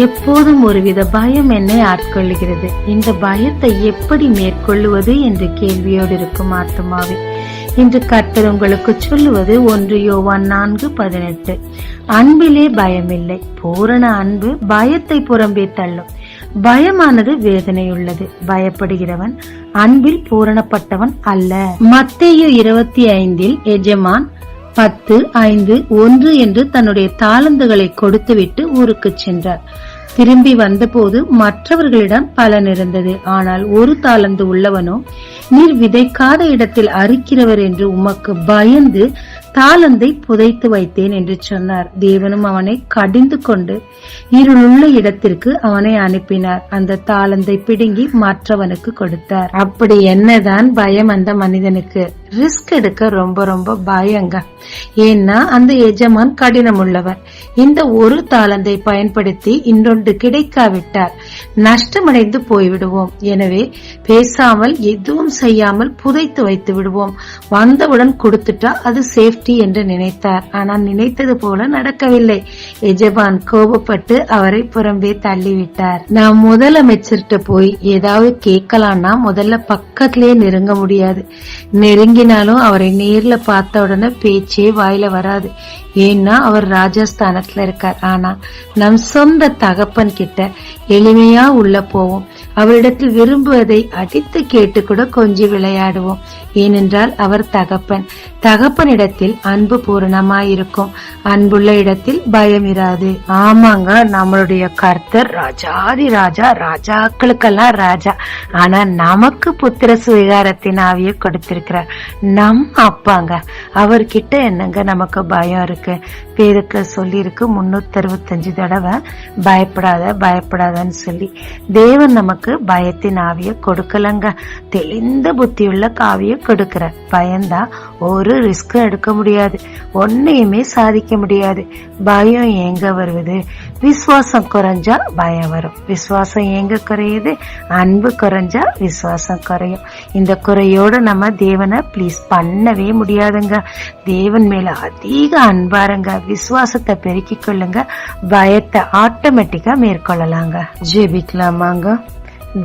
எப்போதும் ஒருவித பயம் என்னை ஆட்கொள்கிறது. இந்த பயத்தை எப்படி மேற்கொள்ளுவது என்ற கேள்வியோடு இருக்கும் ஆத்மாவே, இன்று கர்த்தர் உங்களுக்கு சொல்லுவது 1 யோவான் 4:18. அன்பிலே பயமில்லை, பூரண அன்பு பயத்தை புறம்பே தள்ளும். பயமானது வேதனையுள்ளது, பயப்படுகிறவன் அன்பில் பூரணப்பட்டவன் அல்ல. மத்தேயு 25 எஜமான் 10:5-1 என்று தன்னுடைய தாளந்துகளை கொடுத்துவிட்டு ஊருக்கு சென்றார். திரும்பி வந்தபோது மற்றவர்களிடம் பலன் இருந்தது. ஆனால் ஒரு தாளந்து உள்ளவனோ, நீர் விதைக்காத இடத்தில் அறுக்கிறவர் என்று உமக்கு பயந்து தாளந்தை புதைத்து வைத்தேன் என்று சொன்னார். தேவனும் அவனை கடிந்து கொண்டு இருளுள்ள இடத்திற்கு அவனை அனுப்பினார். அந்த தாளந்தை பிடுங்கி மற்றவனுக்கு கொடுத்தார். அப்படி என்னதான் பயம் அந்த மனிதனுக்கு? ரிஸ்க் எடுக்க ரொம்ப ரொம்ப பயங்க. ஏன்னா அந்த எஜமான் கடினம் உள்ளவர். இந்த ஒரு தாளந்தை பயன்படுத்தி இன்னொன்று கிடைக்காவிட்டால் நஷ்டமடைந்து போய்விடுவோம். எனவே பேசாமல் எதுவும் செய்யாமல் புதைத்து வைத்து விடுவோம், வந்தவுடன் கொடுத்துட்டா அது சேஃப்டி என்று நினைத்தார். ஆனால் நினைத்தது போல நடக்கவில்லை. எஜமான் கோபப்பட்டு அவரை புறம்பே தள்ளிவிட்டார். நான் முதலமைச்சர்கிட்ட போய் ஏதாவது கேட்கலாம்னா முதல்ல பக்கத்திலேயே நெருங்க முடியாது. நெருங்கினாலும் அவரை நேர்ல பார்த்த உடனே பேச்சே வாயில வராது. ஏன்னா அவர் ராஜஸ்தானத்துல இருக்கார். ஆனா நம் சொந்த தகப்பன் கிட்ட எளிமையா உள்ள போவோம். அவரிடத்தில் விரும்புவதை அடித்து கேட்டு கூட கொஞ்சம் விளையாடுவோம். ஏனென்றால் அவர் தகப்பன். தகப்பனிடத்தில் அன்பு பூரணமாயிருக்கும். அன்புள்ள இடத்தில் பயம் இராது. ஆமாங்க, நம்மளுடைய கர்த்தர் ராஜாதி ராஜா, ராஜாக்களுக்கெல்லாம் ராஜா. ஆனா நமக்கு புத்திர சுவிகாரத்தின் ஆவியை கொடுத்திருக்கிறார். நம் அப்பாங்க, அவர்கிட்ட என்னங்க நமக்கு பயம் இருக்கு? பேருக்குல சொல்லி இருக்கு 365 தடவை பயப்படாத பயப்படாதன்னு சொல்லி. தேவன் நமக்கு பயத்தின் ஆவியை கொடுக்கலங்க, தெளிந்த புத்தியுள்ள காவியை கொடுக்கிறார். பயந்தா ஒரு ரிஸ்க் எடுக்க முடியாது, ஒன்னையுமே சாதிக்க முடியாது. பயம் எங்க வருவது? விசுவாசம் குறைஞ்சா பயம் வரும். விசுவாசம் எங்க குறையுது? அன்பு குறைஞ்சா விசுவாசம் குறையும். இந்த குறையோட நம்ம தேவனை ப்ளீஸ் பண்ணவே முடியாதுங்க. தேவன் மேல அதிக அன்பாருங்க, விசுவாசத்தை பெருக்கிக் கொள்ளுங்க, பயத்தை ஆட்டோமேட்டிக்கா மேற்கொள்ளலாங்க. ஜெபிக்கலாமாங்க.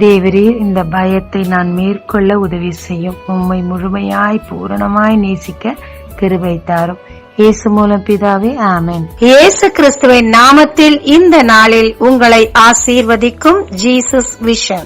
தேவரே, இந்த பயத்தை நான் மேற்கொள்ள உதவி செய்யும். உம்மை முழுமையாய் பூரணமாய் நேசிக்க கிருபை தாரும். இயேசு மூலம் பிதாவே, ஆமென். இயேசு கிறிஸ்துவின் நாமத்தில் இந்த நாளில் உங்களை ஆசீர்வதிக்கும் ஜீசஸ் விஷன்.